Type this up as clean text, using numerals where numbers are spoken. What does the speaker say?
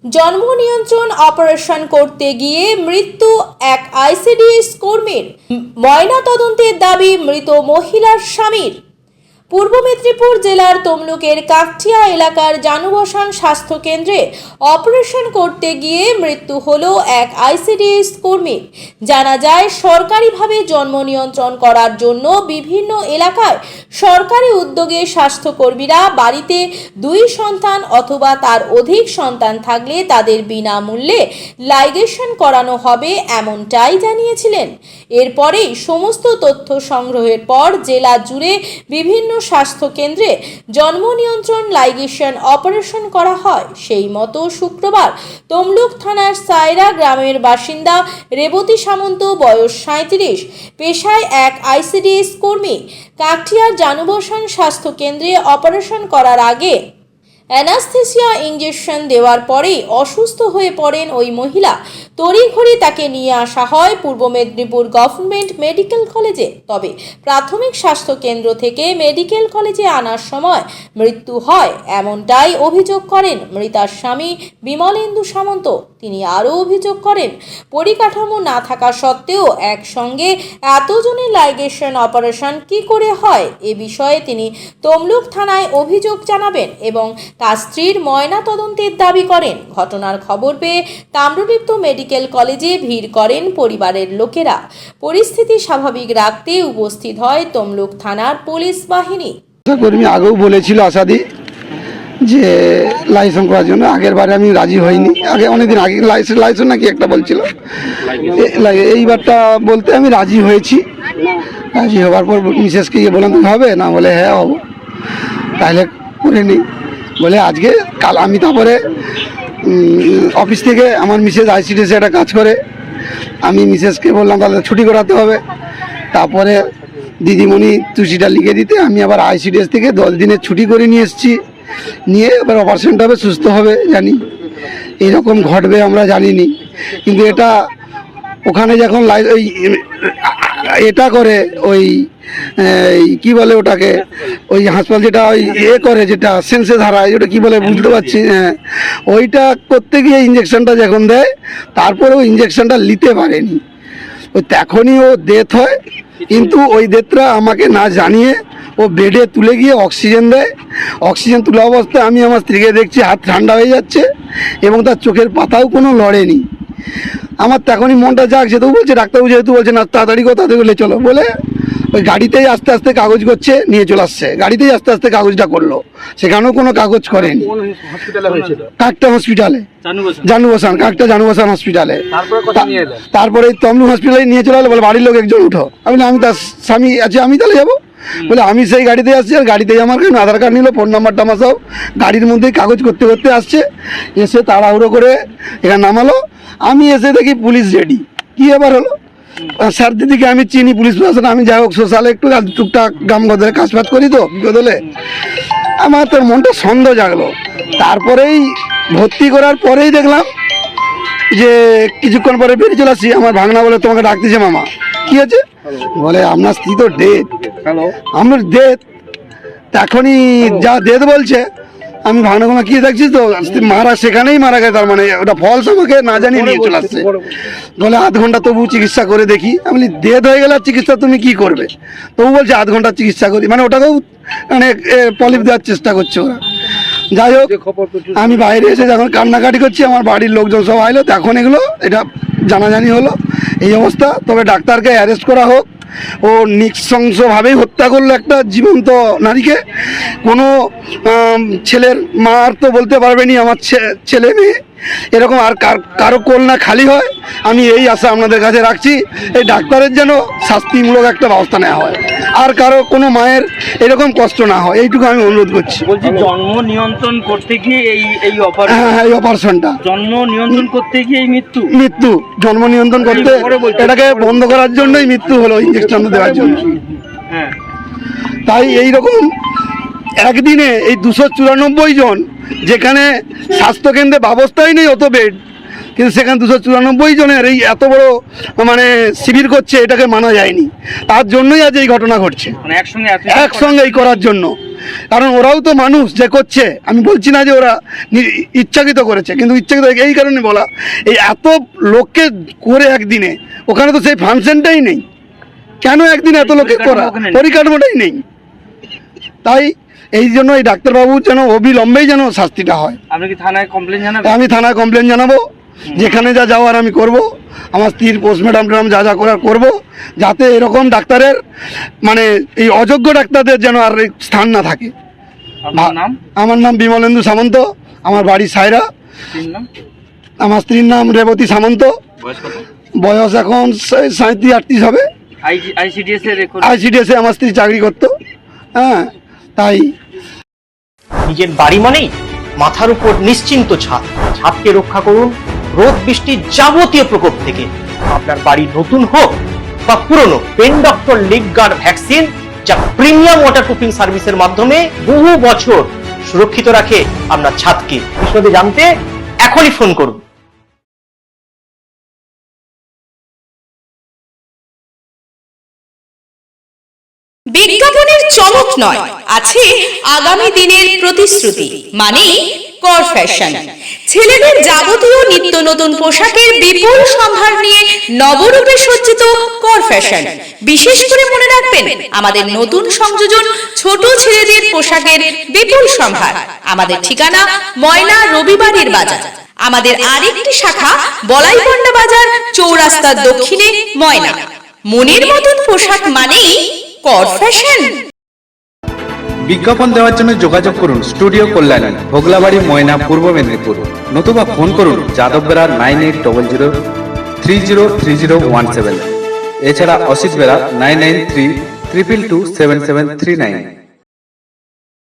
জন্ম নিয়ন্ত্রণ অপারেশন করতে গিয়ে মৃত্যু এক আইসিডিএস কর্মীর। ময়নাতদন্তের দাবি মৃত মহিলার স্বামীর। পূর্ব মেদিনীপুর জেলার তমলুকের কাকটিয়া এলাকার জানুবসান স্বাস্থ্য কেন্দ্রে অপারেশন করতে গিয়ে মৃত্যু হলো এক আইসিডিএস কর্মীর। জানা যায়, সরকারিভাবে জন্ম নিয়ন্ত্রণ করার জন্য বিভিন্ন এলাকায় সরকারি উদ্যোগে স্বাস্থ্যকর্মীরা বাড়িতে 2 সন্তান অথবা তার অধিক সন্তান থাকলে তাদের বিনামূল্যে লাইগেশন করানো হবে, এমনটাই জানিয়েছিলেন। এরপরেই সমস্ত তথ্য সংগ্রহের পর জেলা জুড়ে বিভিন্ন স্বাস্থ্য কেন্দ্রে জন্ম নিয়ন্ত্রণ লাইগেশন অপারেশন করা হয়। সেই মতো শুক্রবার তমলুক থানার সায়রা গ্রামের বাসিন্দা রেবতী সামন্ত, বয়স 37, পেশায় এক আইসিডিএস কর্মী, কাকটিয়ার জানুবসান স্বাস্থ্য কেন্দ্রে অপারেশন করার আগে অ্যানাস্থেসিয়া ইঞ্জেকশন দেওয়ার পরেই অসুস্থ হয়ে পড়েন ওই মহিলা। তড়িঘড়ি তাকে নিয়ে আসা হয় পূর্ব মেদিনীপুর গভর্নমেন্ট মেডিকেল কলেজে। তবে প্রাথমিক স্বাস্থ্য কেন্দ্র থেকে মেডিকেল কলেজে আনার সময় মৃত্যু হয়, এমনটাই অভিযোগ করেন মৃতার স্বামী বিমলেন্দু সামন্ত। তিনি আরও অভিযোগ করেন, পরিকাঠামো না থাকা সত্ত্বেও একসঙ্গে এতজনের লাইগেশন অপারেশন কি করে হয়, এ বিষয়ে তিনি তমলুক থানায় অভিযোগ জানাবেন এবং তার স্ত্রীর ময়না তদন্তের দাবি করেন। ঘটনার খবর পেয়ে তাম্রলিপ্ত মেডিকেল কলেজে ভিড় করেন পরিবারের লোকেরা। পরিস্থিতি স্বাভাবিক রাখতে উপস্থিত হয় তমলুক থানার পুলিশ বাহিনী। কর্মী আগেও বলেছিল আশাদি যে লাইসেন্স করার জন্য, আগের বারে আমি রাজি হইনি। আগে অনেকদিন আগে লাইসেন্স নাকি একটা বলছিল, এইবারটা বলতে আমি রাজি হয়েছি। রাজি হওয়ার পর মিসেসকে গিয়ে বললাম হবে না, বলে হ্যাঁ হবো, তাহলে করে নিই বলে আজকে কাল আমি তারপরে অফিস থেকে আমার মিসেস আইসিডিএস একটা কাজ করে, আমি মিসেসকে বললাম তাহলে ছুটি করাতে হবে। তারপরে দিদিমণি তুষিটা লিখে দিতে আমি আবার আইসিডিএস থেকে 10 দিনের ছুটি করে নিয়ে এসেছি। নিয়ে এবার অপারেশনটা হবে, সুস্থ হবে জানি, এরকম ঘটবে আমরা জানিনি। কিন্তু এটা ওখানে যখন ওই এটা করে ওই কি বলে ওটাকে, ওই হাসপাতাল যেটা ওই করে যেটা সেন্সে ধারায়, ওটা কি বলে বুঝতে পারছি, হ্যাঁ ওইটা করতে গিয়ে ইঞ্জেকশনটা যখন দেয়, তারপরে ওই ইঞ্জেকশনটা নিতে পারেনি, ওই তখনই ও ডেথ হয়। কিন্তু ওই ডেথটা আমাকে না জানিয়ে ও বেডে তুলে গিয়ে অক্সিজেন দেয়। অক্সিজেন তোলা অবস্থায় আমি আমার স্ত্রীকে দেখছি হাত ঠান্ডা হয়ে যাচ্ছে এবং তার চোখের পাতাও কোনো লড়েনি। আমার তখনই মনটা জাগছে, তো বলছে ডাক্তারবাবু যেহেতু বলছে না তাড়াতাড়ি তাড়াতাড়ি চলো বলে ওই গাড়িতেই আস্তে আস্তে কাগজ করছে, নিয়ে চলে আসছে। গাড়িতেই আস্তে আস্তে কাগজটা করলো, সেখানেও কোনো কাগজ করেনি। কাকটা হসপিটালে, জানুবসান, কাকটা জানুবসান হসপিটালে। তারপরে তমলুক হসপিটালে নিয়ে চলে এলো, বলে বাড়ির লোক একজন উঠো। আমি তার স্বামী আছে, আমি তাহলে যাবো বলে আমি সেই গাড়িতে আসছি। আর গাড়িতেই আমার কাছে আধার কার্ড নিল, ফোন নাম্বারটা আমার সব গাড়ির মধ্যেই কাগজ করতে করতে আসছে। এসে তাড়াহুড়ো করে এখানে নামালো। আমি এসে দেখি পুলিশ রেডি। কি এবার হলো, স্যার দিদিকে আমি চিনি, পুলিশ প্রশাসন, আমি যাই হোক সোশ্যালে একটু টুকটাক গ্রাম গদরে কাজ ফাজ করি, তো বিপদ হলে আমার তোর মনটা সন্দেহ জাগলো। তারপরেই ভর্তি করার পরেই দেখলাম যে কিছুক্ষণ পরে বেরিয়ে চলে আসছি। আমার ভাগনা বলে তোমাকে ডাকতেছে মামা। কি আছে বলে আপনার স্ত্রী তো ডেথ। আমার ডেথ তখনই যা ডেথ বলছে, আমি ভাগনা কি দেখছিস তো মারা, সেখানেই মারা গেছে। তার মানে ওটা ফলস আমাকে না জানিয়ে নিয়ে চলে আসছে। বলে আধ ঘন্টা তবু চিকিৎসা করে দেখি। আমি ডেথ হয়ে গেলে চিকিৎসা তুমি কি করবে, তবু বলছে আধ ঘন্টা চিকিৎসা করি, মানে ওটাকেও মানে পলিপ দেওয়ার চেষ্টা করছে ওরা। যাই হোক, আমি বাইরে এসে যখন কান্নাকাটি করছি, আমার বাড়ির লোকজন সব আইলো, তখন এগুলো এটা জানাজানি হলো এই অবস্থা। তবে ডাক্তারকে অ্যারেস্ট করা হোক, ও নৃশংসভাবেই হত্যা করলো একটা জীবন্ত নারীকে। কোনো ছেলের মার তো বলতে পারবেনি আমার ছেলে মেয়ে, এরকম আর কারো কোল না খালি হয়। আমি এই আশা আপনাদের কাছে রাখছি, এই ডাক্তারের যেন শাস্তিমূলক একটা ব্যবস্থা নেওয়া হয়, আর কারো কোনো মায়ের এরকম কষ্ট না হয়, এইটুকু আমি অনুরোধ করছি। বলছি জন্ম নিয়ন্ত্রণ করতে গিয়ে এই অপারেশনটা জন্ম নিয়ন্ত্রণ করতে গিয়ে এই মৃত্যু জন্ম নিয়ন্ত্রণ করতে, এটাকে বন্ধ করার জন্যই মৃত্যু হলো, ইঞ্জেকশন দেওয়ার জন্য। হ্যাঁ, তাই এইরকম একদিনে এই 294 জন, যেখানে স্বাস্থ্যকেন্দ্রে ব্যবস্থাই নেই অত বেড, কিন্তু সেখানে 294 জনের এই এত বড় মানে শিবির করছে, এটাকে মানা যায়নি। তার জন্যই আজ এই ঘটনা ঘটছে, মানে একসঙ্গে এই করার জন্য। কারণ ওরাও তো মানুষ যে করছে, আমি বলছি না যে ওরা ইচ্ছাকৃত করেছে, কিন্তু ইচ্ছাকৃত এই কারণে বলা, এই এত লোককে করে একদিনে, ওখানে তো সেই ফাংশনটাই নেই, কেন একদিনে এত লোককে করা, পরিকাঠামোটাই নেই। তাই এই জন্য এই ডাক্তারবাবু যেন অবিলম্বেই যেন শাস্তিটা হয়। আপনি কি থানায় কমপ্লেন জানাবেন? আমি থানায় কমপ্লেন জানাবো, যেখানে যা যাওয়ার আমি করব, আমার স্ত্রীর পোস্টমর্টম যা যা করার করবো, যাতে এরকম ডাক্তারের মানে এই অযোগ্য ডাক্তারদের যেন আর স্থান না থাকে। আপনার নাম? আমার নাম বিমলেন্দু সামন্ত, আমার বাড়ি সায়রা, স্ত্রীর নাম? আমার স্ত্রীর নাম রেবতী সামন্ত, বয়স কত? বয়স এখন 37-38 হবে। আইসিডিএস এর রেকর্ড? আইসিডিএসে আমার স্ত্রী চাকরি করতো। হ্যাঁ, তাই নিজের বাড়ি মানেই মাথার উপর নিশ্চিন্ত ছাদ। ছাদকে রক্ষা করুন রোদ বৃষ্টির যাবতীয় প্রকোপ থেকে। আপনার বাড়ি নতুন হোক বা পুরনো, pen doctor leak guard vaccine, যা প্রিমিয়াম ওয়াটারপ্রুফিং সার্ভিসের মাধ্যমে বহু বছর সুরক্ষিত রাখে আপনার ছাদকে। বিশদে জানতে এখনই ফোন করুন। বিজ্ঞাপনের চমক নয়, আছে আগামী দিনের প্রতিশ্রুতি, মানে কর ফ্যাশন। ছেলেদের যাবতীয় নিত্য নতুন পোশাকের বিপুল সম্ভার নিয়ে নবরূপে সজ্জিত কর ফ্যাশন। বিশেষ করে মনে রাখবেন, আমাদের নতুন সংযোজন ছোট ছেলেদের পোশাকের বিপুল সম্ভার। আমাদের ঠিকানা ময়না রবিবারের বাজার। আমাদের আরেকটি শাখা বলাইপন্ডা বাজার, চৌরাস্তার দক্ষিণে ময়না। মনের মতন পোশাক মানেই কর ফ্যাশন। বিজ্ঞাপন দেওয়ার জন্য যোগাযোগ করুন স্টুডিও কল্যাণী, ভোগলাবাড়ি, ময়না, পূর্ব মেদিনীপুর। নতুবা ফোন করুন যাদব বেড়া 9800303017। এছাড়া অসিত বেড়া 9932227739।